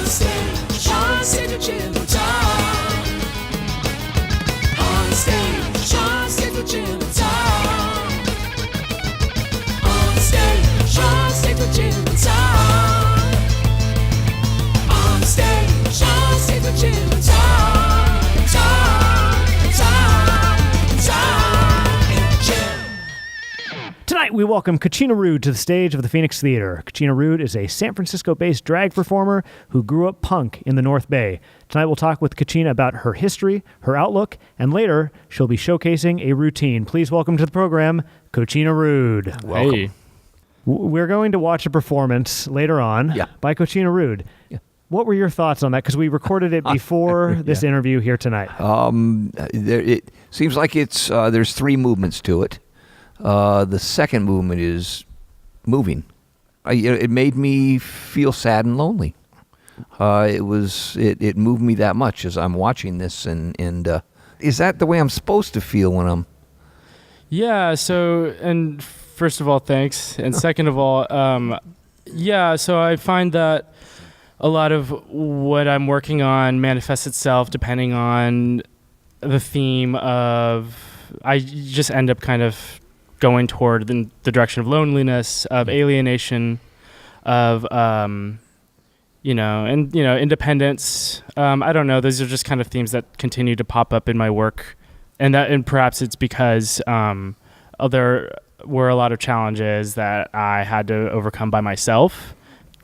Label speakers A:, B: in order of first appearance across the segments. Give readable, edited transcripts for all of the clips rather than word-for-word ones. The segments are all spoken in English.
A: Onstage, onstage with Jim and Tom. Onstage, onstage with Jim and Tom. Onstage, onstage with Jim and Tom. Onstage, onstage with Jim and Tom. Tom and Jim.
B: Tonight, we welcome Kochina Rude to the stage of the Phoenix Theater. Kochina Rude is a San Francisco-based drag performer who grew up punk in the North Bay. Tonight, we'll talk with Kochina about her history, her outlook, and later, she'll be showcasing a routine. Please welcome to the program, Kochina Rude.
C: Welcome.
D: Hey.
B: We're going to watch a performance later on by Kochina Rude.
C: Yeah.
B: What were your thoughts on that? Because we recorded it before this interview here tonight.
C: It seems like it's there's three movements to it. The second movement is moving. It made me feel sad and lonely. It moved me that much as I'm watching this, and is that the way I'm supposed to feel when I'm?
D: Yeah. So, and first of all, thanks, and second of all, so I find that a lot of what I'm working on manifests itself depending on the theme of. I just end up kind of going toward the direction of loneliness, of alienation, of independence. I don't know. Those are just kind of themes that continue to pop up in my work, and perhaps it's because there were a lot of challenges that I had to overcome by myself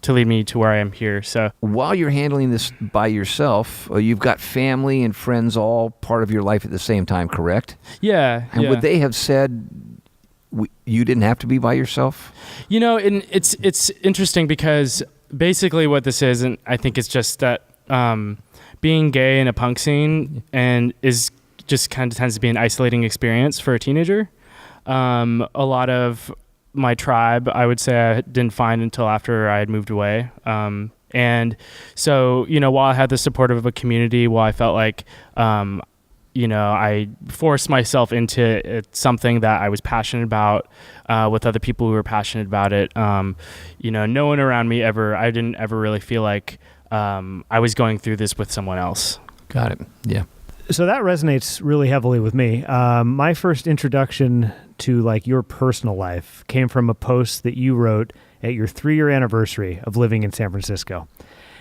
D: to lead me to where I am here. So
C: while you're handling this by yourself, you've got family and friends all part of your life at the same time, correct?
D: Yeah.
C: And would they have said you didn't have to be by yourself?
D: And it's interesting because basically what this is, and I think it's just that being gay in a punk scene and is just kind of tends to be an isolating experience for a teenager. A lot of my tribe, I would say, I didn't find until after I had moved away. And so, while I had the support of a community, while I felt like, I forced myself into something that I was passionate about with other people who were passionate about it. No one around me I didn't ever really feel like I was going through this with someone else.
C: Got it. Yeah.
B: So that resonates really heavily with me. My first introduction to your personal life came from a post that you wrote at your 3-year anniversary of living in San Francisco.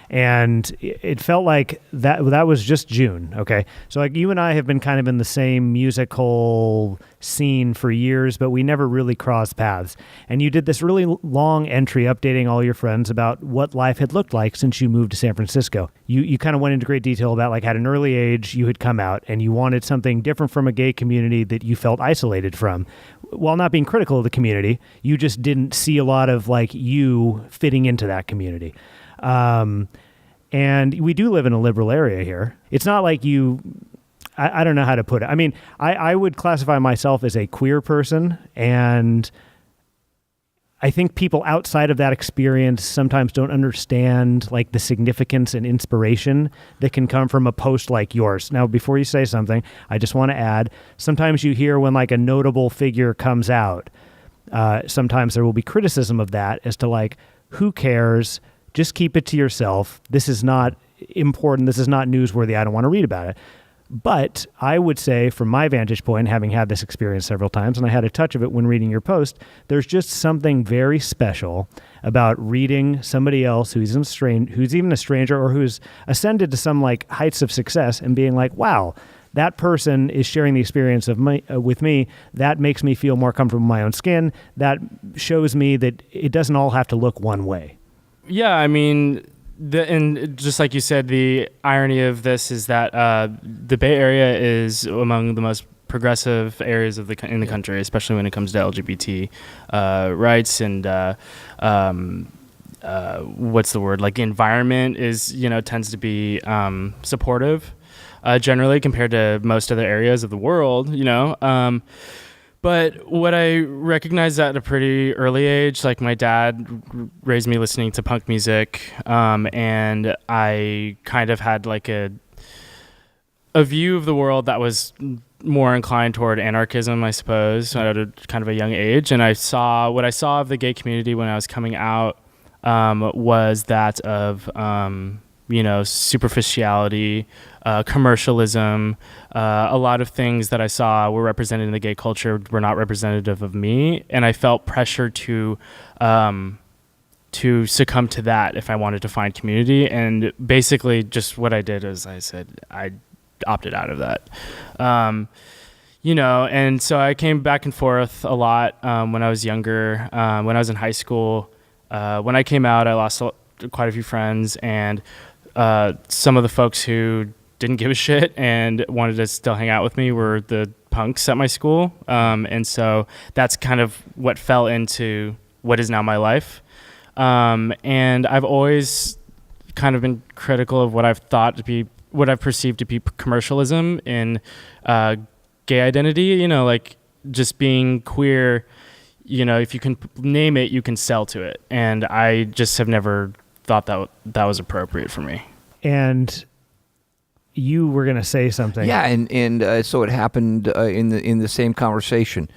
B: And it felt like that was just June, okay? So you and I have been kind of in the same musical scene for years, but we never really crossed paths. And you did this really long entry updating all your friends about what life had looked like since you moved to San Francisco. You kind of went into great detail about at an early age you had come out and you wanted something different from a gay community that you felt isolated from. While not being critical of the community, you just didn't see a lot of you fitting into that community. And we do live in a liberal area here. It's not like I don't know how to put it. I mean, I would classify myself as a queer person, and I think people outside of that experience sometimes don't understand the significance and inspiration that can come from a post like yours. Now, before you say something, I just want to add, sometimes you hear when a notable figure comes out, sometimes there will be criticism of that as to who cares? Just keep it to yourself. This is not important. This is not newsworthy. I don't want to read about it. But I would say, from my vantage point, having had this experience several times, and I had a touch of it when reading your post, there's just something very special about reading somebody else who's even a stranger or who's ascended to some heights of success and being wow, that person is sharing the experience of with me. That makes me feel more comfortable in my own skin. That shows me that it doesn't all have to look one way.
D: Yeah, I mean, and just like you said, the irony of this is that the Bay Area is among the most progressive areas of in the country, especially when it comes to LGBT rights and what's the word? The environment is tends to be supportive generally compared to most other areas of the world. But what I recognized at a pretty early age, my dad raised me listening to punk music, and I kind of had a view of the world that was more inclined toward anarchism, I suppose, at a kind of a young age. And what I saw of the gay community when I was coming out was that of superficiality, commercialism. A lot of things that I saw were represented in the gay culture were not representative of me, and I felt pressure to succumb to that if I wanted to find community. And basically, just what I did is I opted out of that. And so I came back and forth a lot when I was younger. When I was in high school, when I came out, I lost quite a few friends, and some of the folks who didn't give a shit and wanted to still hang out with me were the punks at my school. And so that's kind of what fell into what is now my life. And I've always kind of been critical of what I've perceived to be commercialism in gay identity, like just being queer, if you can name it, you can sell to it. And I just have never thought that was appropriate for me.
B: And you were going to say something.
C: Yeah, and so it happened in the same conversation.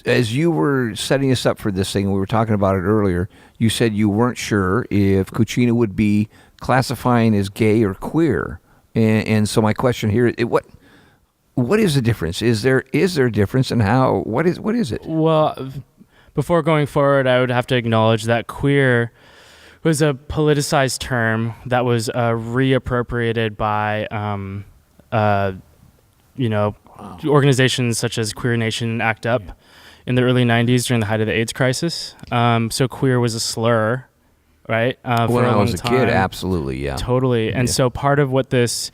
C: As you were setting us up for this thing, we were talking about it earlier, you said you weren't sure if Kochina would be classifying as gay or queer. And so my question here, what is the difference? Is there a difference, and what is it?
D: Well, before going forward, I would have to acknowledge that queer was a politicized term that was reappropriated by organizations such as Queer Nation and ACT UP in the early 90s during the height of the AIDS crisis. So queer was a slur, right?
C: When I was a kid, absolutely, yeah.
D: Totally. And so part of what this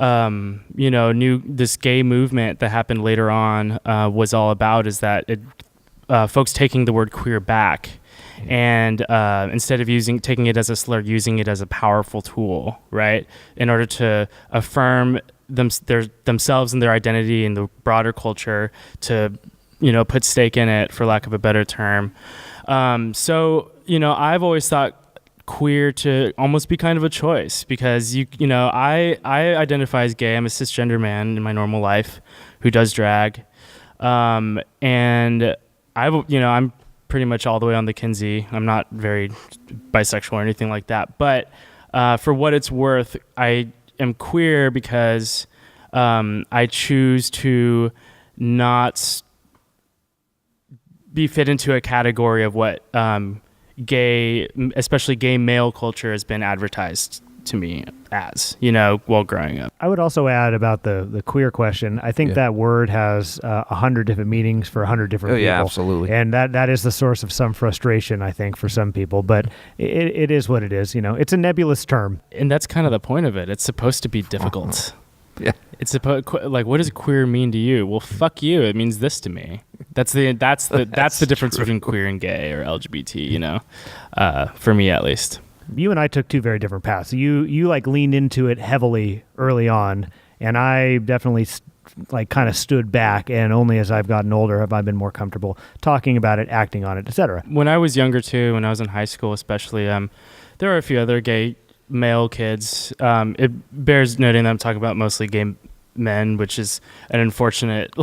D: this gay movement that happened later on was all about is that folks taking the word queer back and instead of taking it as a slur, using it as a powerful tool, right, in order to affirm themselves and their identity in the broader culture, to put stake in it, for lack of a better term. So I've always thought queer to almost be kind of a choice, because I identify as gay. I'm a cisgender man in my normal life who does drag, and I'm pretty much all the way on the Kinsey. I'm not very bisexual or anything like that, but for what it's worth, I am queer because I choose to not be fit into a category of what gay, especially gay male culture, has been advertised to me as, while growing up.
B: I would also add about the queer question. I think that word has 100 different meanings for 100 different people.
C: Yeah, absolutely.
B: And that is the source of some frustration, I think, for some people. But it is what it is. It's a nebulous term.
D: And that's kind of the point of it. It's supposed to be difficult.
C: Yeah.
D: It's what does queer mean to you? Well, fuck you. It means this to me. That's the difference between queer and gay or LGBT. For me at least.
B: You and I took two very different paths. You leaned into it heavily early on, and I definitely kind of stood back. And only as I've gotten older have I been more comfortable talking about it, acting on it, etc.
D: When I was younger too, when I was in high school especially, there were a few other gay male kids. It bears noting that I'm talking about mostly gay men, which is an unfortunate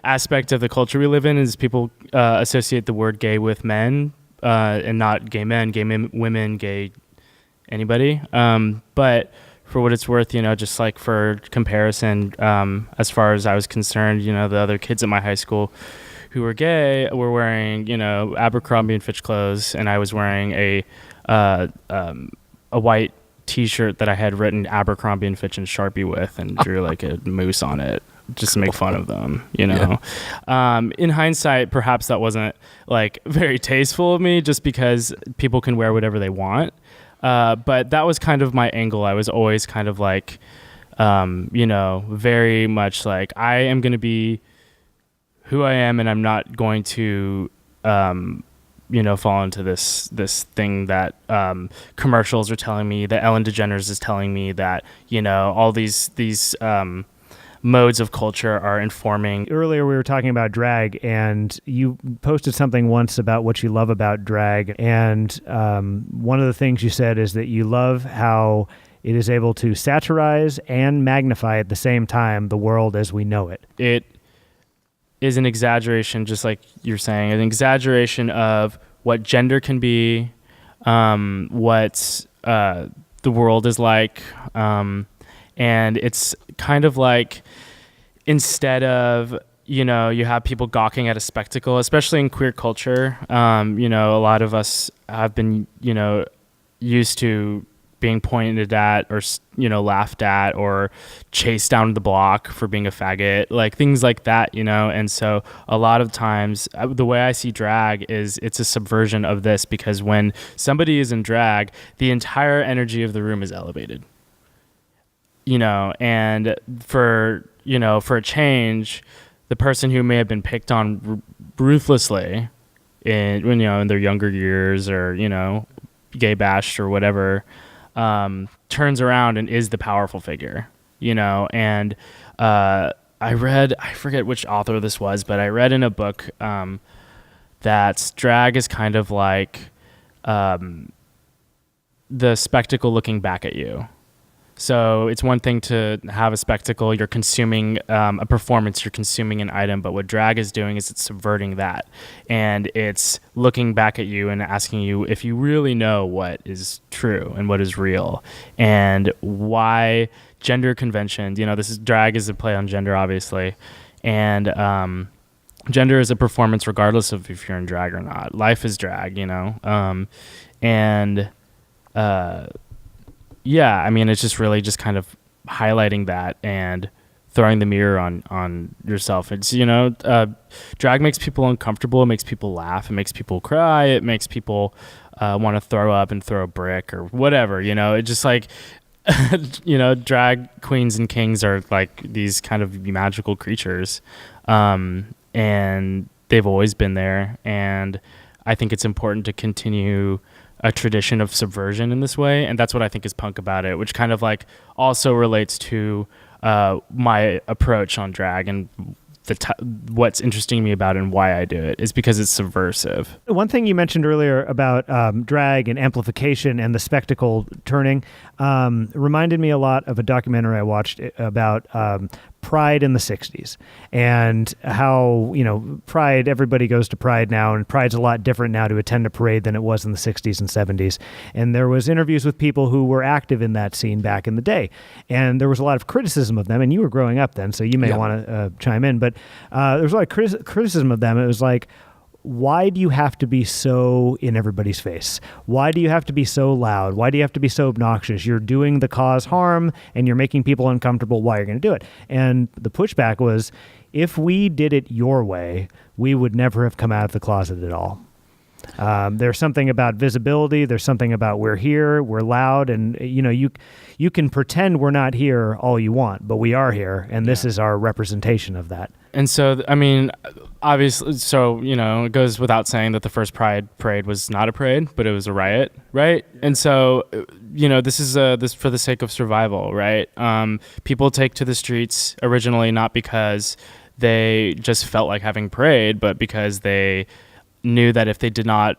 D: aspect of the culture we live in, is people associate the word gay with men and not gay men, women, gay anybody. But for what it's worth, just for comparison, as far as I was concerned, the other kids at my high school who were gay were wearing Abercrombie and Fitch clothes, and I was wearing a white T-shirt that I had written Abercrombie and Fitch and Sharpie with, and drew a moose on it just to make fun of them, In hindsight, perhaps that wasn't very tasteful of me, just because people can wear whatever they want. But that was kind of my angle. I was always kind of very much I am going to be who I am, and I'm not going to fall into this thing that commercials are telling me, that Ellen DeGeneres is telling me, that all these modes of culture are informing.
B: Earlier we were talking about drag, and you posted something once about what you love about drag, and one of the things you said is that you love how it is able to satirize and magnify at the same time the world as we know it.
D: It is an exaggeration, just like you're saying, an exaggeration of what gender can be, what the world is like. And it's kind of like, instead of, you have people gawking at a spectacle, especially in queer culture. A lot of us have been, used to being pointed at or, laughed at or chased down the block for being a faggot, like things like that, And so a lot of times the way I see drag is it's a subversion of this, because when somebody is in drag, the entire energy of the room is elevated. And for a change, the person who may have been picked on ruthlessly in their younger years, or, gay bashed or whatever, turns around and is the powerful figure, and, I forget which author this was, but I read in a book, that drag is kind of like, the spectacle looking back at you. So it's one thing to have a spectacle, you're consuming a performance, you're consuming an item, but what drag is doing is it's subverting that. And it's looking back at you and asking you if you really know what is true and what is real, and why gender conventions, drag is a play on gender, obviously. And gender is a performance regardless of if you're in drag or not. Life is drag, yeah, it's just really just kind of highlighting that and throwing the mirror on yourself. It's, drag makes people uncomfortable. It makes people laugh. It makes people cry. It makes people want to throw up and throw a brick or whatever, It's just like, drag queens and kings are like these kind of magical creatures. And they've always been there. And I think it's important to continue a tradition of subversion in this way, and that's what I think is punk about it, which kind of like also relates to my approach on drag, and what's interesting to me about it and why I do it is because it's subversive.
B: One thing you mentioned earlier about drag and amplification and the spectacle turning reminded me a lot of a documentary I watched about Pride in the 60s, and how, Pride, everybody goes to Pride now, and Pride's a lot different now to attend a parade than it was in the 60s and 70s. And there was interviews with people who were active in that scene back in the day, and there was a lot of criticism of them, and you were growing up then, so you may want to chime in, but there was a lot of criticism of them. It was like, why do you have to be so in everybody's face? Why do you have to be so loud? Why do you have to be so obnoxious? You're doing the cause harm and you're making people uncomfortable. Why are you going to do it? And the pushback was, if we did it your way, we would never have come out of the closet at all. There's something about visibility. There's something about we're here, we're loud, and you can pretend we're not here all you want, but we are here, and this is our representation of that.
D: And so, obviously, it goes without saying that the first Pride parade was not a parade, but it was a riot, right? And so, this is this for the sake of survival, right? People take to the streets originally not because they just felt like having parade, but because they knew that if they did not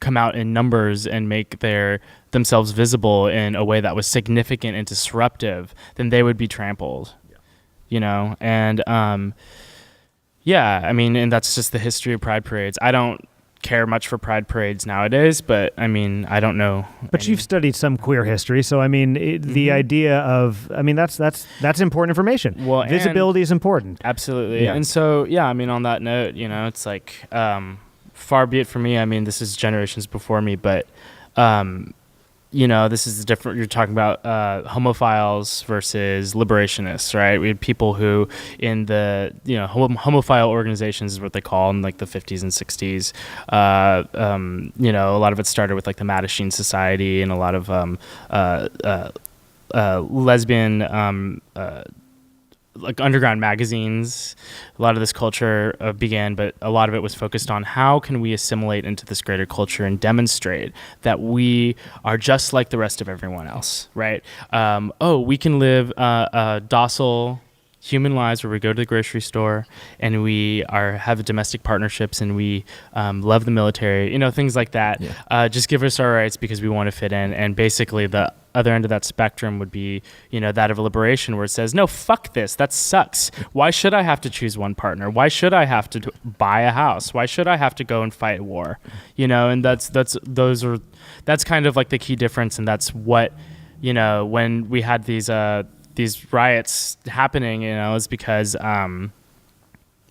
D: come out in numbers and make themselves visible in a way that was significant and disruptive, then they would be trampled, and and that's just the history of Pride parades. I don't care much for Pride parades nowadays, but I don't know.
B: But you've studied some queer history, so the idea of that's important information.
D: Well,
B: visibility is important.
D: Absolutely. Yeah. And so on that note, it's like far be it from me. This is generations before me, but this is different. You're talking about homophiles versus liberationists, right? We had people who in the, homophile organizations is what they call in like the 50s and 60s. A lot of it started with like the Mattachine Society and a lot of lesbian like underground magazines. A lot of this culture began, but a lot of it was focused on how can we assimilate into this greater culture and demonstrate that we are just like the rest of everyone else, right? We can live docile human lives where we go to the grocery store and we have domestic partnerships and we love the military, things like that. Just give us our rights because we want to fit in. And basically the other end of that spectrum would be, that of liberation, where it says, no, fuck this. That sucks. Why should I have to choose one partner? Why should I have to buy a house? Why should I have to go and fight war? And that's kind of like the key difference. And that's what when we had these riots happening, it's because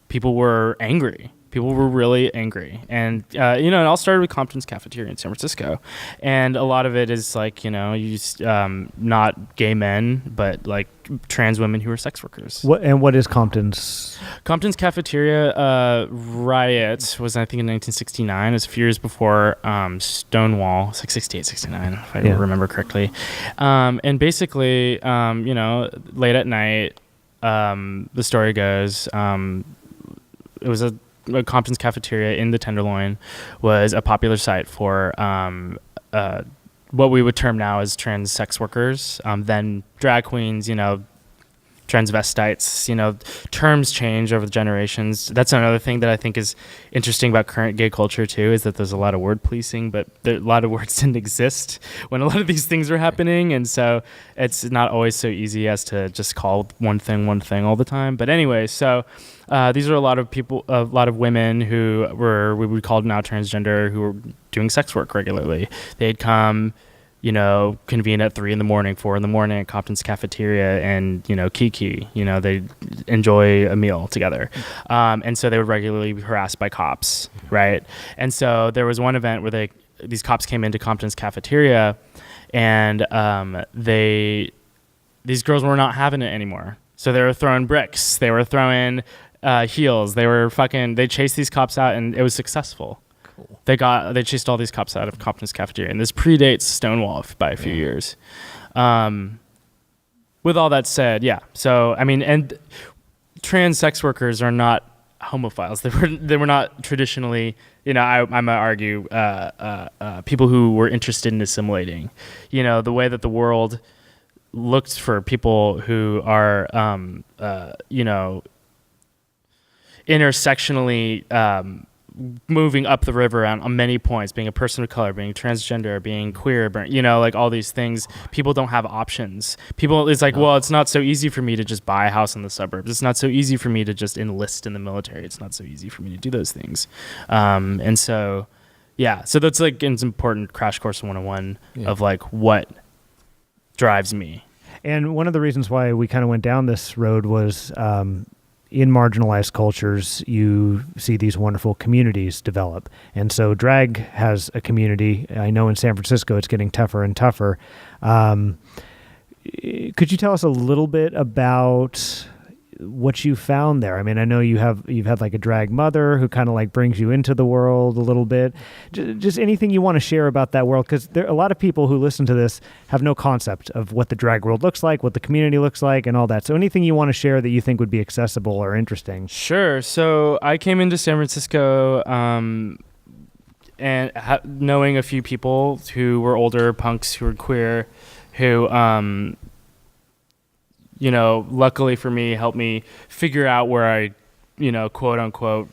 D: people were angry. People were really angry. And, it all started with Compton's Cafeteria in San Francisco. And a lot of it is like, not gay men, but like trans women who are sex workers.
B: What is Compton's?
D: Compton's Cafeteria riot was, I think, in 1969. It was a few years before Stonewall. It's like 68, 69, if I remember correctly. And basically, late at night, the story goes, it was a Compton's Cafeteria in the Tenderloin was a popular site for what we would term now as trans sex workers, then drag queens, transvestites, terms change over the generations. That's another thing that I think is interesting about current gay culture too, is that there's a lot of word policing, but a lot of words didn't exist when a lot of these things were happening. And so it's not always so easy as to just call one thing all the time. But anyway, so these are a lot of people, a lot of women who were, we would call now transgender, who were doing sex work regularly. They'd come, convene at 3 a.m, 4 a.m. at Compton's Cafeteria and, kiki, they enjoy a meal together. And so they would regularly be harassed by cops. Right. And so there was one event where these cops came into Compton's Cafeteria and these girls were not having it anymore. So they were throwing bricks. They were throwing heels. They chased these cops out and it was successful. Cool. They chased all these cops out of Compton's Cafeteria, and this predates Stonewall by a few years. With all that said, yeah. So and trans sex workers are not homophiles. They were not traditionally. I might argue people who were interested in assimilating. The way that the world looked for people who are intersectionally moving up the river on many points, being a person of color, being transgender, being queer, like all these things. People don't have options. It's like, well, it's not so easy for me to just buy a house in the suburbs. It's not so easy for me to just enlist in the military. It's not so easy for me to do those things. And so, yeah, so that's like an important crash course 101 of like what drives me.
B: And one of the reasons why we kind of went down this road was in marginalized cultures, you see these wonderful communities develop. And so drag has a community. I know in San Francisco, it's getting tougher and tougher. Could you tell us a little bit about what you found there? I know you've had like a drag mother who kind of like brings you into the world a little bit. Just anything you want to share about that world, because there are a lot of people who listen to this have no concept of what the drag world looks like, what the community looks like, and all that. So anything you want to share that you think would be accessible or interesting?
D: Sure. So I came into San Francisco and knowing a few people who were older punks who were queer, who luckily for me, helped me figure out where I, quote unquote,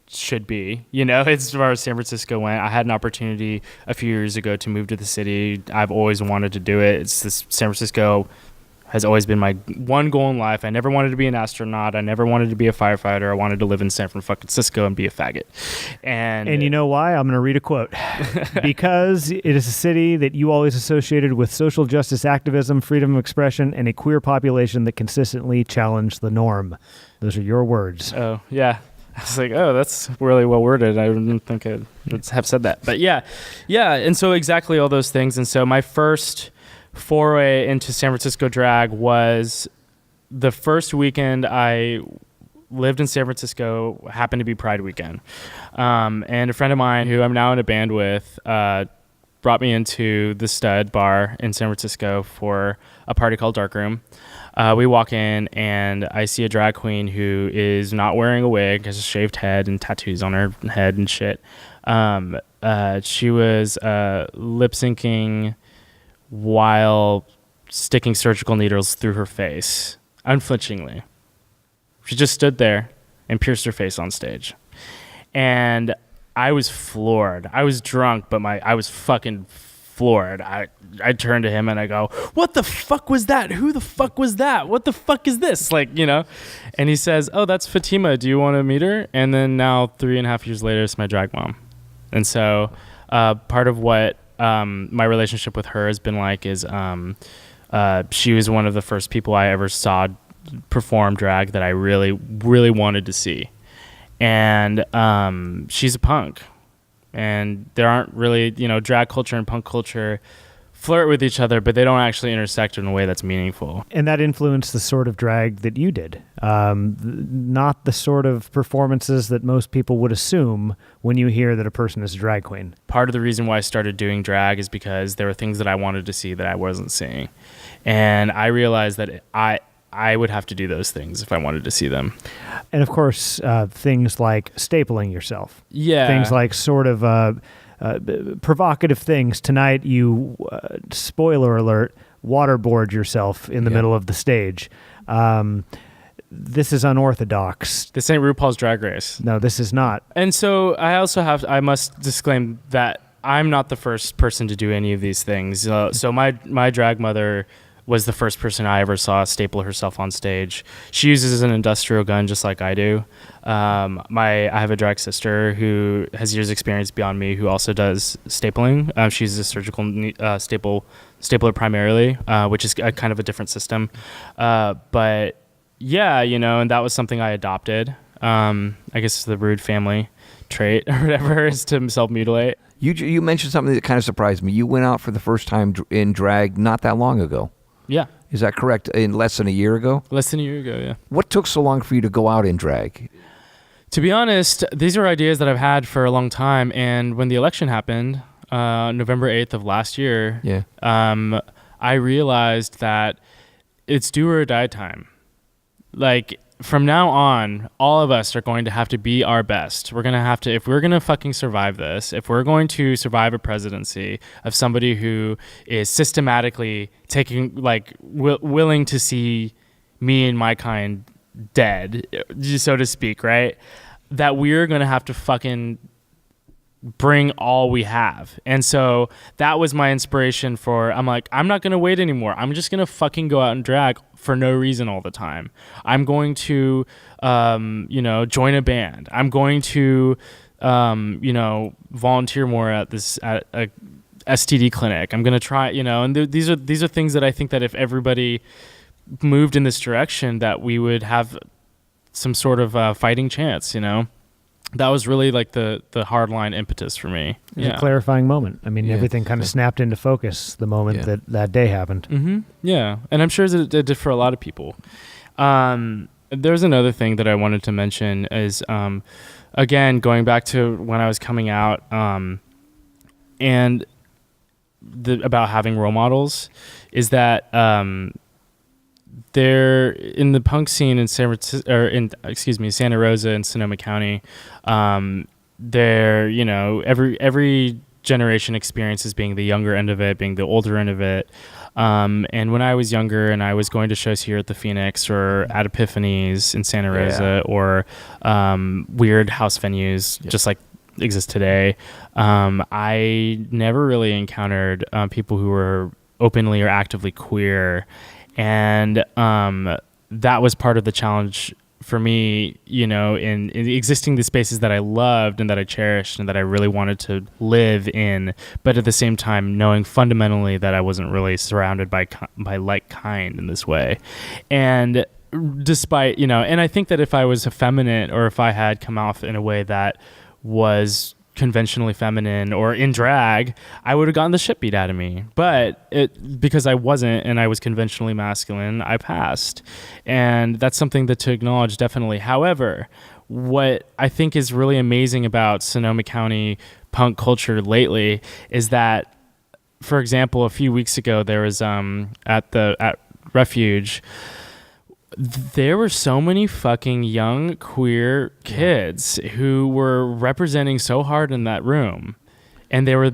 D: should be. As far as San Francisco went, I had an opportunity a few years ago to move to the city. I've always wanted to do it. San Francisco has always been my one goal in life. I never wanted to be an astronaut. I never wanted to be a firefighter. I wanted to live in San Francisco and be a faggot. And
B: you know why? I'm going to read a quote. Because it is a city that you always associated with social justice activism, freedom of expression, and a queer population that consistently challenged the norm. Those are your words.
D: Oh, yeah. I was like, oh, that's really well worded. I didn't think I'd have said that. But yeah. And so exactly all those things. And so my first foray into San Francisco drag was the first weekend I lived in San Francisco, happened to be Pride weekend. And a friend of mine who I'm now in a band with brought me into the Stud bar in San Francisco for a party called Dark Room. We walk in and I see a drag queen who is not wearing a wig, has a shaved head and tattoos on her head and shit. She was lip syncing while sticking surgical needles through her face, unflinchingly. She just stood there and pierced her face on stage. And I was floored. I was drunk, but I was fucking floored. I turned to him and I go, what the fuck was that? Who the fuck was that? What the fuck is this? And he says, oh, that's Fatima. Do you want to meet her? And then now 3.5 years later, it's my drag mom. And so part of what my relationship with her has been like is she was one of the first people I ever saw perform drag that I really, really wanted to see. And she's a punk. And there aren't really, drag culture and punk culture flirt with each other, but they don't actually intersect in a way that's meaningful.
B: And that influenced the sort of drag that you did. Not the sort of performances that most people would assume when you hear that a person is a drag queen.
D: Part of the reason why I started doing drag is because there were things that I wanted to see that I wasn't seeing. And I realized that I would have to do those things if I wanted to see them.
B: And of course, things like stapling yourself.
D: Yeah.
B: Things like sort of provocative things. Tonight, you, spoiler alert, waterboard yourself in the middle of the stage. This is unorthodox.
D: This ain't RuPaul's Drag Race.
B: No, this is not.
D: And so I must disclaim that I'm not the first person to do any of these things. So my drag mother was the first person I ever saw staple herself on stage. She uses an industrial gun just like I do. I have a drag sister who has years experience beyond me who also does stapling. She's a surgical stapler primarily, which is kind of a different system. But yeah, and that was something I adopted. I guess the Rude family trait or whatever is to self-mutilate.
C: You mentioned something that kind of surprised me. You went out for the first time in drag not that long ago.
D: Yeah.
C: Is that correct? In less than a year ago?
D: Less than a year ago, yeah.
C: What took so long for you to go out in drag?
D: To be honest, these are ideas that I've had for a long time. And when the election happened, November 8th of last year, I realized that it's do or die time. Like, from now on, all of us are going to have to be our best. We're going to have to, if we're going to fucking survive this, if we're going to survive a presidency of somebody who is systematically taking, willing to see me and my kind dead, so to speak, right? That we're going to have to fucking bring all we have. And so that was my inspiration for, I'm like, I'm not going to wait anymore. I'm just going to fucking go out and drag for no reason all the time. I'm going to, join a band. I'm going to, volunteer more at a STD clinic. I'm going to try, and these are things that I think that if everybody moved in this direction, that we would have some sort of fighting chance, That was really like the hardline impetus for me.
B: It was a clarifying moment. I mean, everything kind of snapped into focus the moment that day happened.
D: Mm-hmm. Yeah, and I'm sure it did for a lot of people. There's another thing that I wanted to mention is, again, going back to when I was coming out, and about having role models, is that there in the punk scene in Santa Rosa and Sonoma County, there, every generation experiences being the younger end of it, being the older end of it. And when I was younger and I was going to shows here at the Phoenix or at Epiphanies in Santa Rosa or weird house venues, just like exist today, I never really encountered people who were openly or actively queer. And that was part of the challenge for me, in existing the spaces that I loved and that I cherished and that I really wanted to live in, but at the same time knowing fundamentally that I wasn't really surrounded by like kind in this way. And despite, and I think that if I was effeminate or if I had come off in a way that was conventionally feminine or in drag, I would have gotten the shit beat out of me. But because I wasn't and I was conventionally masculine, I passed. And that's something to acknowledge, definitely. However, what I think is really amazing about Sonoma County punk culture lately is that, for example, a few weeks ago, there was at Refuge, there were so many fucking young queer kids who were representing so hard in that room, and they were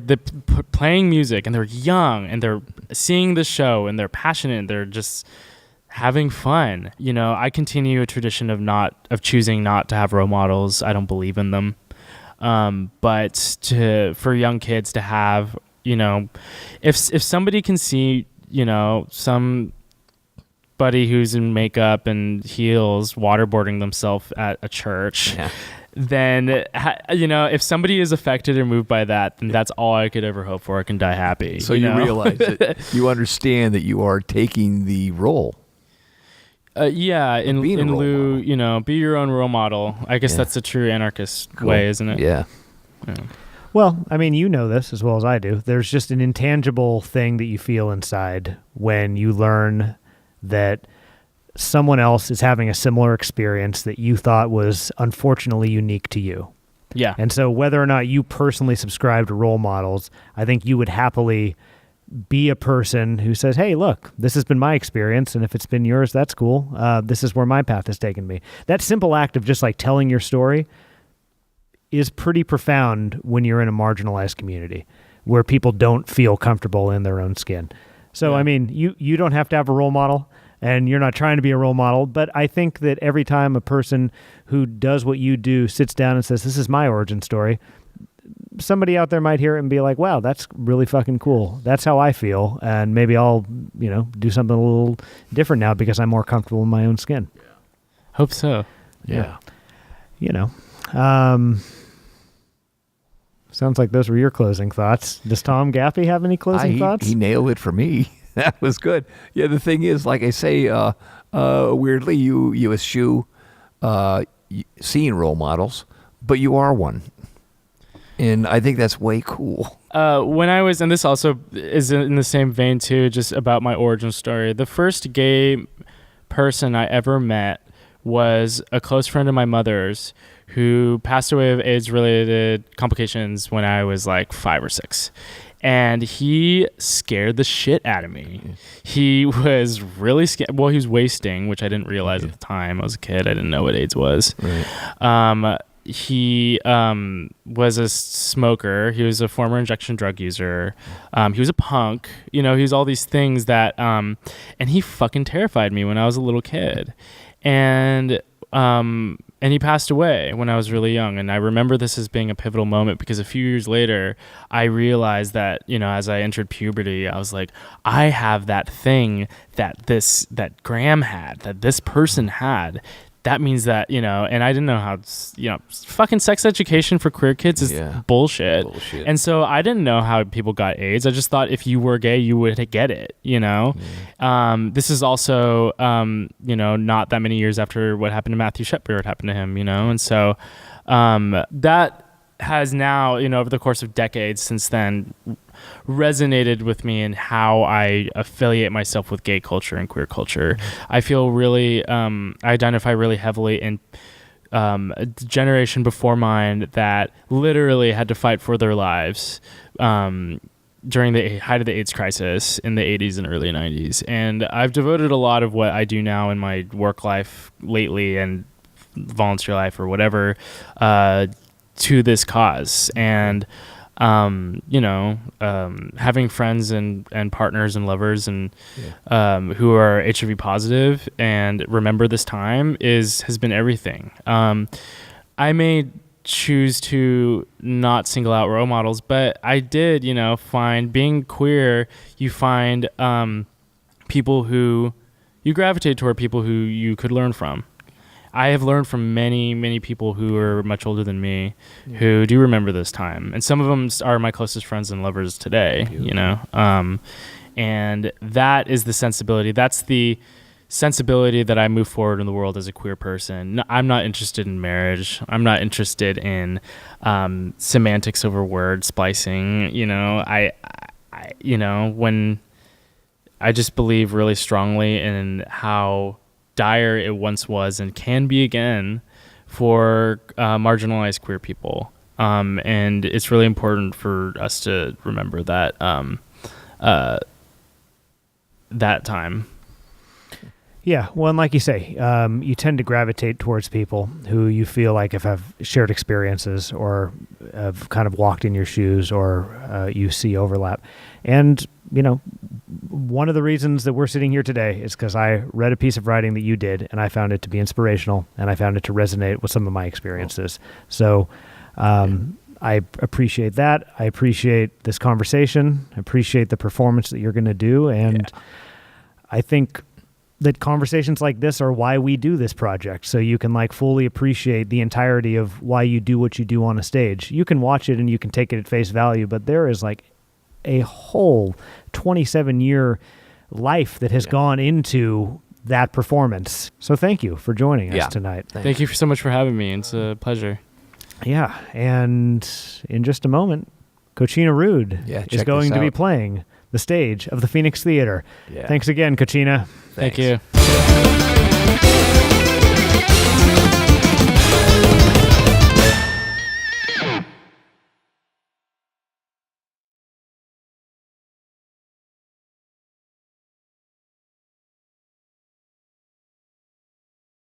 D: playing music, and they're young, and they're seeing the show, and they're passionate, and they're just having fun. I continue a tradition of choosing not to have role models. I don't believe in them, but for young kids to have, if somebody can see, some buddy who's in makeup and heels waterboarding themselves at a church then if somebody is affected or moved by that, then that's all I could ever hope for. I can die happy.
C: So you realize that you understand that you are taking the role.
D: In lieu, be your own role model. I guess that's the true anarchist way, isn't it?
C: Yeah.
B: Well, I mean, you know this as well as I do. There's just an intangible thing that you feel inside when you learn that someone else is having a similar experience that you thought was unfortunately unique to you.
D: Yeah.
B: And so whether or not you personally subscribe to role models, I think you would happily be a person who says, hey, look, this has been my experience, and if it's been yours, that's cool. This is where my path has taken me. That simple act of just like telling your story is pretty profound when you're in a marginalized community where people don't feel comfortable in their own skin. So, I mean, you don't have to have a role model, and you're not trying to be a role model, but I think that every time a person who does what you do sits down and says, this is my origin story, somebody out there might hear it and be like, wow, that's really fucking cool. That's how I feel. And maybe I'll, do something a little different now because I'm more comfortable in my own skin.
D: Yeah. Hope so.
C: Yeah.
B: Sounds like those were your closing thoughts. Does Tom Gaffey have any closing thoughts?
C: He nailed it for me. That was good. Yeah, the thing is, like I say, weirdly, you eschew seeing role models, but you are one. And I think that's way cool.
D: When I was, and this also is in the same vein too, just about my origin story. The first gay person I ever met was a close friend of my mother's who passed away of AIDS-related complications when I was like 5 or 6. And he scared the shit out of me. He was really scared. Well, he was wasting, which I didn't realize at the time. I was a kid. I didn't know what AIDS was. Right. He was a smoker. He was a former injection drug user. He was a punk. He was all these things that, and he fucking terrified me when I was a little kid. And he passed away when I was really young. And I remember this as being a pivotal moment because a few years later, I realized that, as I entered puberty, I was like, I have that thing that Graham had, that this person had. That means that, and I didn't know how, fucking sex education for queer kids is bullshit. And so I didn't know how people got AIDS. I just thought if you were gay, you would get it, This is also, not that many years after what happened to Matthew Shepard happened to him, And so that has now, over the course of decades since then, resonated with me in how I affiliate myself with gay culture and queer culture. I feel really, I identify really heavily in a generation before mine that literally had to fight for their lives during the height of the AIDS crisis in the 80s and early 90s. And I've devoted a lot of what I do now in my work life lately and volunteer life or whatever to this cause. And having friends and partners and lovers and who are HIV positive and remember this time has been everything. I may choose to not single out role models, but I did, find being queer, you find people who you gravitate toward people who you could learn from. I have learned from many, many people who are much older than me who do remember this time. And some of them are my closest friends and lovers today, and that is the sensibility. That's the sensibility that I move forward in the world as a queer person. No, I'm not interested in marriage. I'm not interested in semantics over word splicing. When I just believe really strongly in how dire it once was and can be again for marginalized queer people. And it's really important for us to remember that that time.
B: Yeah, well, and like you say, you tend to gravitate towards people who you feel like have shared experiences or have kind of walked in your shoes or you see overlap. And, one of the reasons that we're sitting here today is because I read a piece of writing that you did and I found it to be inspirational and I found it to resonate with some of my experiences. So I appreciate that. I appreciate this conversation. I appreciate the performance that you're going to do. And I think that conversations like this are why we do this project, so you can like fully appreciate the entirety of why you do what you do on a stage. You can watch it and you can take it at face value, but there is like a whole 27-year life that has gone into that performance. So thank you for joining us tonight.
D: Thank you so much for having me. It's a pleasure.
B: Yeah, and in just a moment, Kochina Rude is going to be playing the stage of the Phoenix Theater.
C: Yeah.
B: Thanks again, Kochina.
D: Thank you.